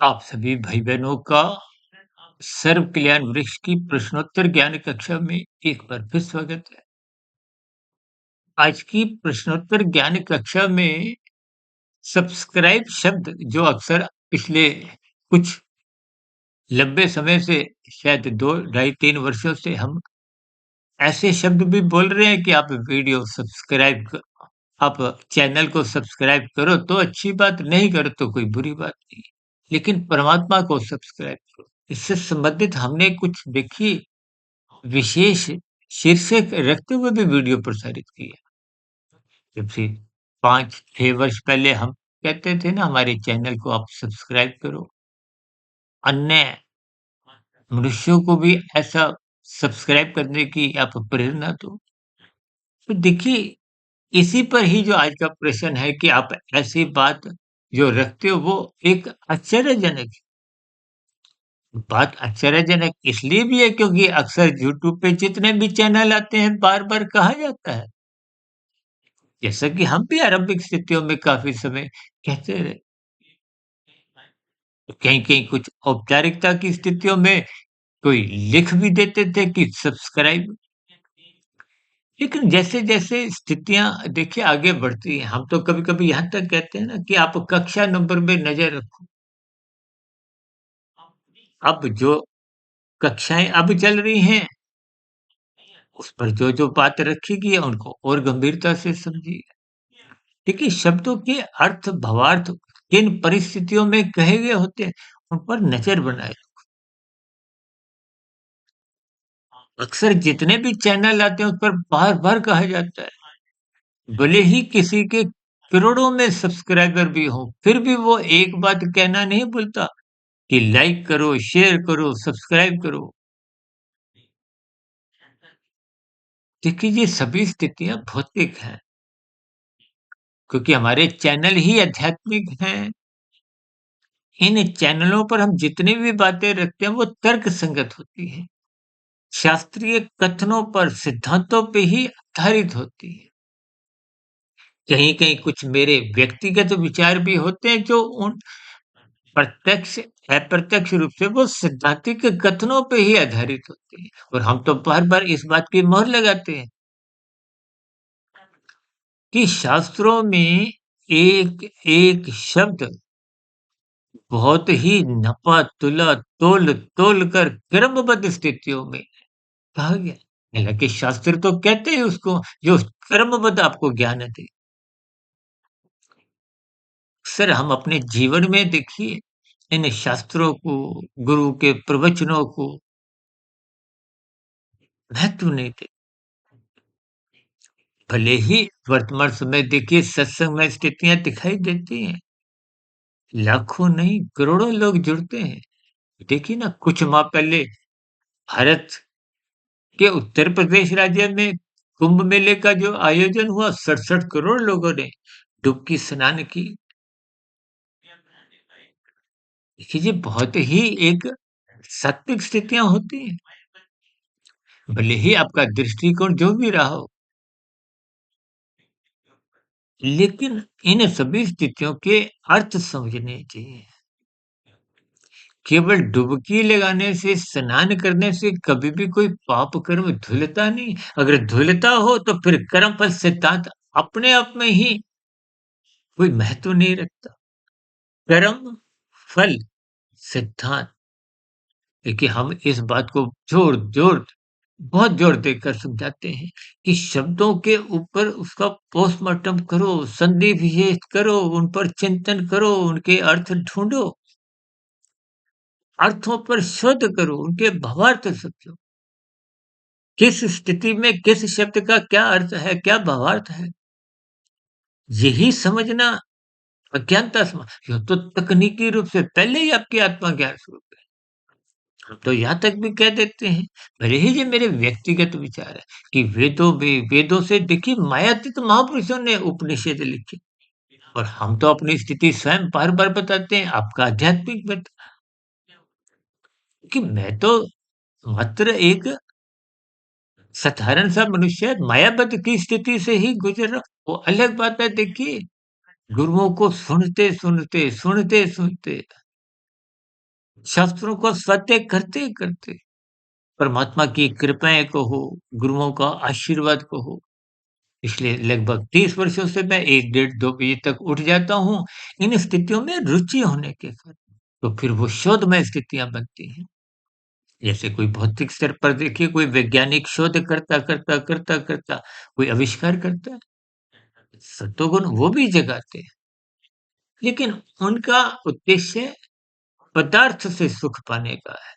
आप सभी भाई-बहनों का सर्व कल्याण वृक्ष की प्रश्नोत्तर ज्ञान कक्षा में एक बार फिर स्वागत है। आज की प्रश्नोत्तर ज्ञान कक्षा में सब्सक्राइब शब्द जो अक्सर पिछले कुछ लंबे समय से शायद 2 ढाई 3 वर्षों से हम ऐसे शब्द भी बोल रहे हैं कि आप वीडियो सब्सक्राइब क आप चैनल को सब्सक्राइब करो तो अच्छी बात, नहीं करो तो कोई बुरी बात नहीं। लेकिन परमात्मा को सब्सक्राइब करो। इससे संबंधित हमने कुछ देखिए विशेष शीर्षक रखते हुए भी वीडियो प्रसारित किया। जब से 5-6 वर्ष पहले हम कहते थे ना हमारे चैनल को आप सब्सक्राइब करो। अन्य मनुष्यों को भी ऐसा सब्सक्राइब करने की आप प्रेरणा दो। तो देखिए इसी पर ही जो आज का प्रश्न है कि आप ऐसी बात जो रखते हो वो एक आश्चर्यजनक है। बात आश्चर्यजनक इसलिए भी है क्योंकि अक्सर यूट्यूब पे जितने भी चैनल आते हैं बार-बार कहा जाता है। जैसा कि हम भी आरंभिक स्थितियों में काफ़ी समय कहते रहे। कहीं-कहीं कुछ औपचारिकता की स्थितियों में कोई लिख भी देते थे कि सब्सक्राइब। लेकिन जैसे-जैसे स्थितियाँ देखिए आगे बढ़ती हैं, हम तो कभी-कभी यहाँ तक कहते हैं ना कि आप कक्षा नंबर में नज़र रखो। अब जो कक्षाएँ अब चल रही हैं, उस पर जो-जो बात रखी गई है उनको और गंभीरता से समझिए। देखिए शब्दों के अर्थ, भावार्थ किन परिस्थितियों में कहे गए होते हैं, उन पर नज़र बनाएँ। अक्सर जितने भी चैनल आते हैं उस पर बार-बार कहा जाता है, भले ही किसी के करोड़ों में सब्सक्राइबर भी हों, फिर भी वो एक बात कहना नहीं भूलता कि लाइक करो, शेयर करो, सब्सक्राइब करो। देखिए ये सभी स्थितियाँ भौतिक हैं, क्योंकि हमारे चैनल ही आध्यात्मिक हैं। इन चैनलों पर हम जितनी भी बातें रखते हैं वो तर्क संगत होती हैं, शास्त्रीय कथनों पर, सिद्धांतों पे ही आधारित होती है। कहीं-कहीं कुछ मेरे व्यक्तिगत विचार भी होते हैं जो उन प्रत्यक्ष, अप्रत्यक्ष रूप से वो सिद्धांतिक कथनों पे ही आधारित होते हैं और हम तो बार-बार इस बात की मोहर लगाते हैं कि शास्त्रों में एक-एक शब्द बहुत ही नपा-तुला, तोल-तोल कर क्रमबद्ध स्थितियों में कहा गया। हालाँकि शास्त्र तो कहते हैं उसको जो क्रमबद्ध आपको ज्ञान दे। अक्सर हम अपने जीवन में देखिए इन शास्त्रों को, गुरु के प्रवचनों को महत्व नहीं देते। भले ही वर्तमान समय देखिए सत्संग में स्थितियाँ दिखाई देती हैं, लाखों नहीं करोड़ों लोग जुड़ते हैं। देखिए ना कुछ माह पहले भारत के उत्तर प्रदेश राज्य में कुंभ मेले का जो आयोजन हुआ 67 करोड़ लोगों ने डुबकी स्नान की। देखिए ये बहुत ही एक सात्विक स्थितियाँ होती हैं। भले ही आपका दृष्टिकोण जो भी रहा हो, लेकिन इन सभी स्थितियों के अर्थ समझने चाहिए। केवल डुबकी लगाने से, स्नान करने से कभी भी कोई पाप कर्म धुलता नहीं। अगर धुलता हो तो फिर कर्मफल सिद्धांत अपने आप में ही कोई महत्व नहीं रखता। कर्म, फल, सिद्धांत देखिए हम इस बात को बहुत जोर देकर समझाते हैं कि शब्दों के ऊपर उसका पोस्टमार्टम करो, संधि विच्छेद करो, उन पर चिंतन करो, उनके अर्थ ढूँढो, अर्थों पर शोध करो, उनके भावार्थ समझो। किस स्थिति में किस शब्द का क्या अर्थ है, क्या भावार्थ है, यही समझना अज्ञानता यह तो तकनीकी रूप से पहले ही आपकी आत्मा ज्ञान स्वरूप है। हम तो यहाँ तक भी कह देते हैं, भले ही ये मेरे व्यक्तिगत विचार है कि वेदों से देखिए मायातीत महापुरुषों ने उपनिषद लिखे और हम तो अपनी स्थिति स्वयं बार-बार बताते हैं, आपका आध्यात्मिक मत कि मैं तो मात्र एक साधारण सा मनुष्य मायाबद्ध की स्थिति से ही गुजर रहा हूँ। वो अलग बात है देखिए, गुरुओं को सुनते-सुनते शास्त्रों को स्वाध्याय करते-करते परमात्मा की कृपाएँ कहो, गुरुओं का आशीर्वाद कहो, पिछले लगभग 30 वर्षों से मैं 1 डेढ़ 2 बजे तक उठ जाता हूँ, इन स्थितियों में रुचि होने के कारण। तो फिर वो शोधमय स्थितियाँ बनती हैं। जैसे कोई भौतिक स्तर पर देखिए कोई वैज्ञानिक शोध करता कोई आविष्कार करता है, सत्वगुण वो भी जगाते हैं, लेकिन उनका उद्देश्य पदार्थ से सुख पाने का है।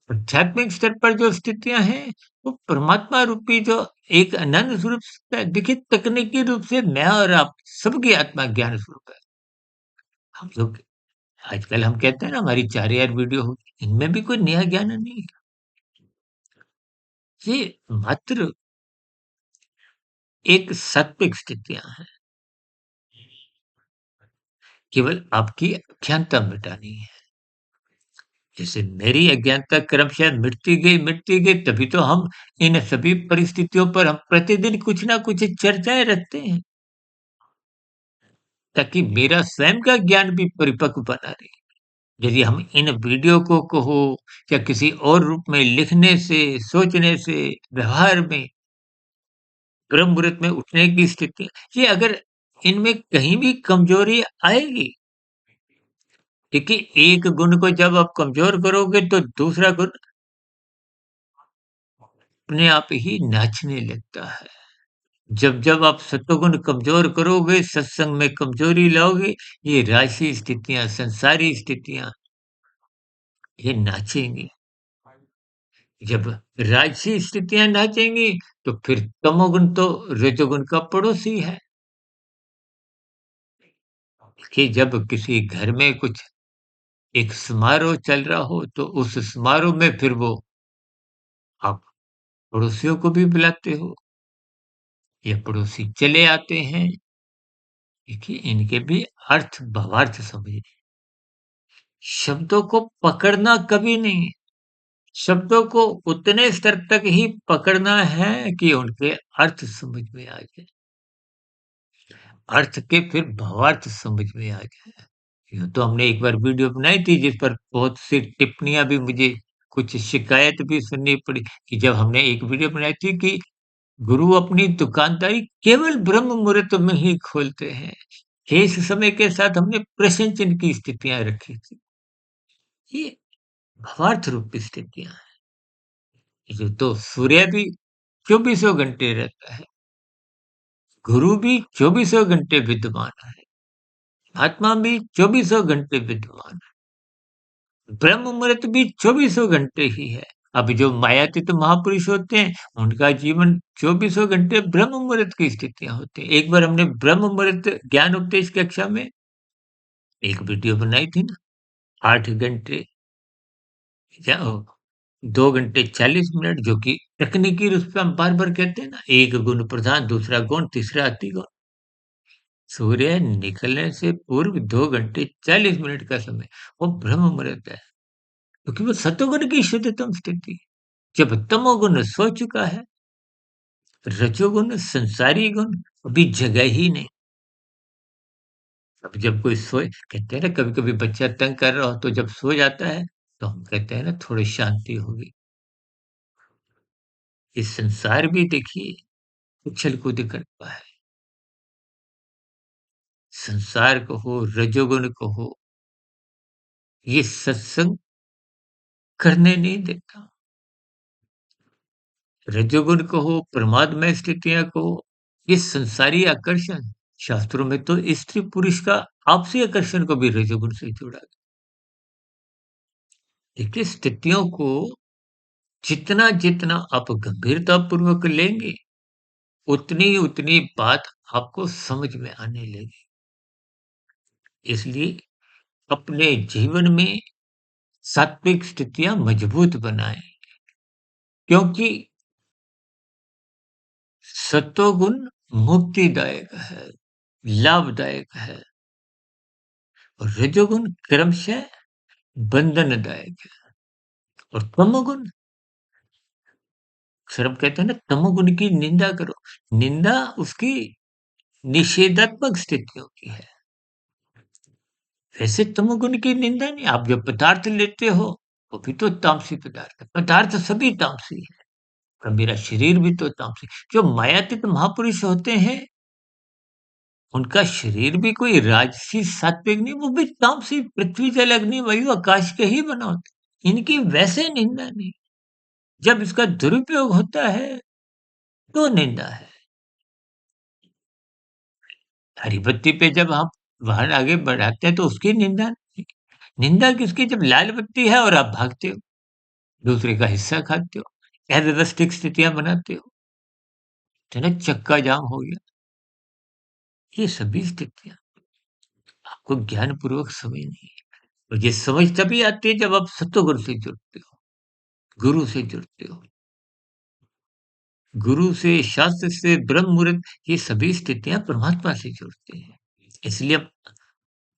आध्यात्मिक स्तर पर जो स्थितियाँ हैं, वो परमात्मा रूपी जो एक अनंत स्वरूप है, देखिए तकनीकी रूप से मैं और आप सबकी आत्मा ज्ञान स्वरूप है। हम लोग आजकल हम कहते हैं ना हमारी 4 यार वीडियो होगी, इनमें भी कोई नया ज्ञान नहीं है। ये मात्र एक सात्विक स्थितियाँ हैं, केवल आपकी अज्ञानता मिटानी है। जैसे मेरी अज्ञानता क्रमशः मिटती गई तभी तो हम इन सभी परिस्थितियों पर हम प्रतिदिन कुछ ना कुछ चर्चाएँ रखते हैं, ताकि मेरा स्वयं का ज्ञान भी परिपक्व बना रहे। यदि हम इन वीडियो को कहो या किसी और रूप में लिखने से, सोचने से, व्यवहार में, ब्रह्म मुहूर्त में उठने की स्थिति, ये अगर इनमें कहीं भी कमजोरी आएगी, देखिए एक गुण को जब आप कमजोर करोगे तो दूसरा गुण अपने आप ही नाचने लगता है। जब आप सत्वगुण कमजोर करोगे, सत्संग में कमजोरी लाओगे, ये राजसी स्थितियाँ, संसारी स्थितियाँ, ये नाचेंगी। जब राजसी स्थितियाँ नाचेंगी, तो फिर तमोगुण तो रजोगुण का पड़ोसी है, कि जब किसी घर में कुछ एक समारोह चल रहा हो, तो उस समारोह में फिर वो आप पड़ोसियों को भी बुलाते हो या पड़ोसी चले आते हैं। देखिए, इनके भी अर्थ भावार्थ समझिए। शब्दों को पकड़ना कभी नहीं, शब्दों को उतने स्तर तक ही पकड़ना है कि उनके अर्थ समझ में आ जाए, अर्थ के फिर भावार्थ समझ में आ जाए। यूँ तो हमने एक बार वीडियो बनाई थी जिस पर बहुत सी टिप्पणियाँ भी मुझे कुछ शिकायत भी सुननी पड़ी कि जब हमने एक वीडियो बनाई थी कि गुरु अपनी दुकानदारी केवल ब्रह्म मुहूर्त में ही खोलते हैं। शेष समय के साथ हमने प्रश्न चिन्ह की स्थितियाँ रखी थी। ये भावार्थ रूपी स्थितियाँ हैं। ये तो सूर्य भी चौबीसों घंटे रहता है, गुरु भी चौबीसों घंटे विद्यमान है, आत्मा भी चौबीसों घंटे विद्यमान है, ब्रह्म मुहूर्त भी चौबीसों घंटे ही है। अब जो मायातीत महापुरुष होते हैं, उनका जीवन चौबीसों घंटे ब्रह्म मुहूर्त की स्थितियाँ होती हैं। एक बार हमने ब्रह्म मुहूर्त ज्ञान उपदेश कक्षा में एक वीडियो बनाई थी ना, 8 घंटे या 2 घंटे 40 मिनट जो कि तकनीकी रूप से हम बार-बार कहते हैं ना, एक गुण प्रधान, दूसरा गौण, तीसरा अति गौण। सूर्य निकलने से पूर्व 2 घंटे 40 मिनट का समय, वो ब्रह्म मुहूर्त है, क्योंकि वो सतोगुण की शुद्धतम स्थिति है। जब तमोगुण सो चुका है, रजोगुण, संसारी गुण अभी जगह ही नहीं। अब जब कोई सोए कहते हैं ना कभी-कभी बच्चा तंग कर रहा हो तो जब सो जाता है, तो हम कहते हैं ना थोड़ी शांति होगी। ये संसार भी देखिए उछल-कूद करता है। संसार कहो, रजोगुण कहो, ये सत्संग करने नहीं देता। रजोगुण कहो, प्रमादमय स्थितियाँ कहो, ये संसारी आकर्षण, शास्त्रों में तो स्त्री-पुरुष का आपसी आकर्षण को भी रजोगुण से जोड़ा गया। देखिए स्थितियों को जितना-जितना आप गंभीरतापूर्वक लेंगे, उतनी बात आपको समझ में आने लगी। इसलिए अपने जीवन में सात्विक स्थितियाँ मजबूत बनाएँ, क्योंकि सत्वगुण मुक्तिदायक है, लाभदायक है और रजोगुण क्रमशः बंधनदायक है और तमोगुण अक्सर हम कहते हैं ना तमोगुण की निंदा करो, निंदा उसकी निषेधात्मक स्थितियों की है। वैसे तमोगुण की निंदा नहीं, आप जो पदार्थ लेते हो, वो भी तो तामसी पदार्थ है। पदार्थ सभी तामसी है, और मेरा शरीर भी तो तामसी। जो मायातीत महापुरुष होते हैं, उनका शरीर भी कोई राजसी सात्विक नहीं, वो भी तामसी पृथ्वी जल अग्नि वायु आकाश के ही बना होता है। इनकी वैसे निंदा नहीं, जब इसका दुरुपयोग होता है, तो निंदा है। हरी बत्ती पे जब आप वाहन आगे बढ़ाते हैं, तो उसकी निंदा नहीं। निंदा किसकी? जब लाल बत्ती है और आप भागते हो, दूसरे का हिस्सा खाते हो, अव्यवस्थित स्थितियाँ बनाते हो, तो ना चक्का जाम हो गया। ये सभी स्थितियाँ आपको ज्ञानपूर्वक समझनी है, और ये समझ तभी आती है जब आप सत्वगुरु से जुड़ते हो, गुरु से जुड़ते हो। गुरु से, शास्त्र से, ब्रह्म मुहूर्त, ये सभी स्थितियाँ परमात्मा से जुड़ती हैं। इसलिए हम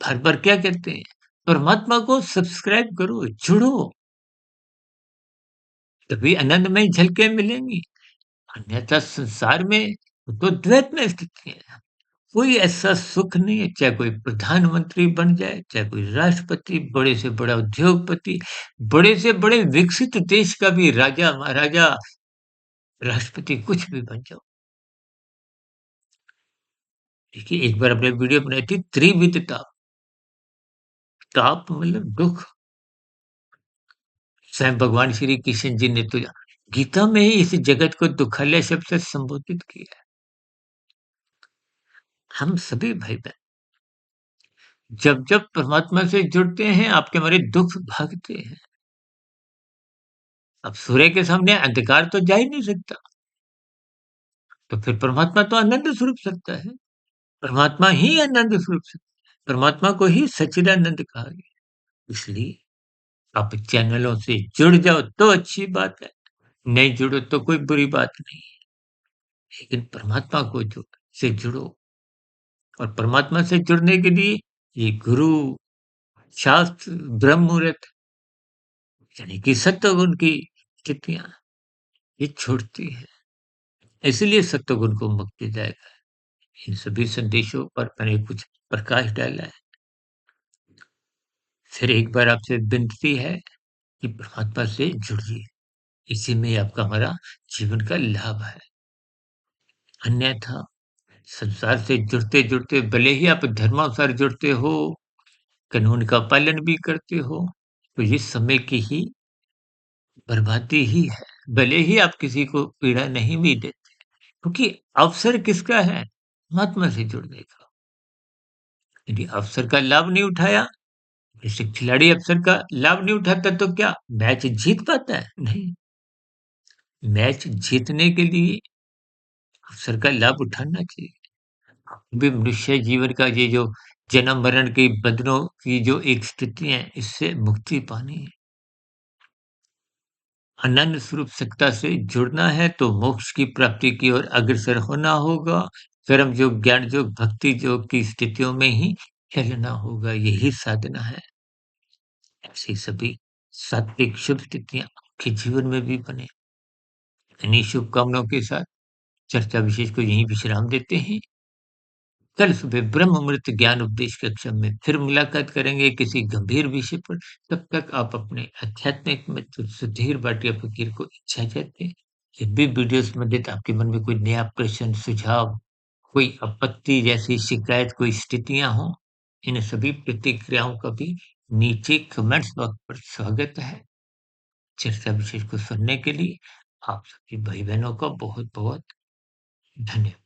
बार-बार क्या कहते हैं? परमात्मा को सब्सक्राइब करो, जुड़ो, तभी आनंदमय झलकें मिलेंगी। अन्यथा संसार में तो द्वैत में स्थिति है। कोई ऐसा सुख नहीं है, चाहे कोई प्रधानमंत्री बन जाए, चाहे कोई राष्ट्रपति, बड़े से बड़ा उद्योगपति, बड़े से बड़े विकसित देश का भी राजा, महाराजा, राष्ट्रपति, कुछ भी बन जाओ। देखिए, एक बार हमने वीडियो बनाई थी, त्रिविध ताप। ताप मतलब दुःख। स्वयं भगवान श्री कृष्ण जी ने तो गीता में ही इस जगत को दुखालय शब्द से संबोधित किया है। हम सभी भाई-बहन जब-जब परमात्मा से जुड़ते हैं, आपके हमारे दुःख भागते हैं। अब सूर्य के सामने अंधकार तो जा ही नहीं सकता, तो फिर परमात्मा तो आनंद स्वरूप सकता है। परमात्मा ही आनंद स्वरूप सकता है। परमात्मा को ही सच्चिदानंद कहा गया। इसलिए आप चैनलों से जुड़ जाओ तो अच्छी बात है, नहीं जुड़ो तो कोई बुरी बात नहीं है। लेकिन परमात्मा को से जुड़ो, और परमात्मा से जुड़ने के लिए ये गुरु, शास्त्र, ब्रह्म मुहूर्त, यानी कि सत्वगुण की स्थितियाँ, ये छूटती है। इसीलिए सत्वगुण को मुक्तिदायक है। इन सभी संदेशों पर मैंने कुछ प्रकाश डाला है। फिर एक बार आपसे विनती है कि परमात्मा से जुड़िए। इसी में आपका हमारा जीवन का लाभ है। अन्यथा संसार से जुड़ते-जुड़ते, भले ही आप धर्मानुसार जुड़ते हो, कानून का पालन भी करते हो, तो ये समय की ही बर्बादी ही है। भले ही आप किसी को पीड़ा नहीं भी देते, क्योंकि अवसर किसका है? परमात्मा से जुड़ने का। यदि अवसर का लाभ नहीं उठाया, जैसे खिलाड़ी अवसर का लाभ नहीं उठाता, तो क्या मैच जीत पाता है? नहीं। मैच जीतने के लिए अवसर का लाभ उठाना चाहिए। भी मनुष्य जीवन का ये जो जन्म मरण के बंधनों की जो एक स्थिति है, इससे मुक्ति पानी है। अनन्य स्वरूप सत्ता से जुड़ना है, तो मोक्ष की प्राप्ति की ओर अग्रसर होना होगा। कर्म योग, ज्ञान योग, भक्ति योग की स्थितियों में ही चलना होगा, यही साधना है। ऐसी सभी सात्विक शुभ स्थितियां आपके जीवन में भी बने। इन्हीं शुभकामनाओं के साथ चर्चा विशेष को यहीं विश्राम देते हैं। कल सुबह ब्रह्म मुहूर्त ज्ञान उपदेश कक्षा में फिर मुलाकात करेंगे किसी गंभीर विषय पर। तब तक आप अपने आध्यात्मिक मित्र सुधीर भाटिया फकीर को इजाजत दें। जब भी वीडियो संबंधित आपके मन में कोई नया प्रश्न, सुझाव, कोई आपत्ति जैसी शिकायत, कोई स्थितियां हों, इन सभी प्रतिक्रियाओं का भी नीचे कमेंट्स बॉक्स पर स्वागत है। चर्चा विशेष को सुनने के लिए आप सभी भाई बहनों का बहुत बहुत धन्यवाद।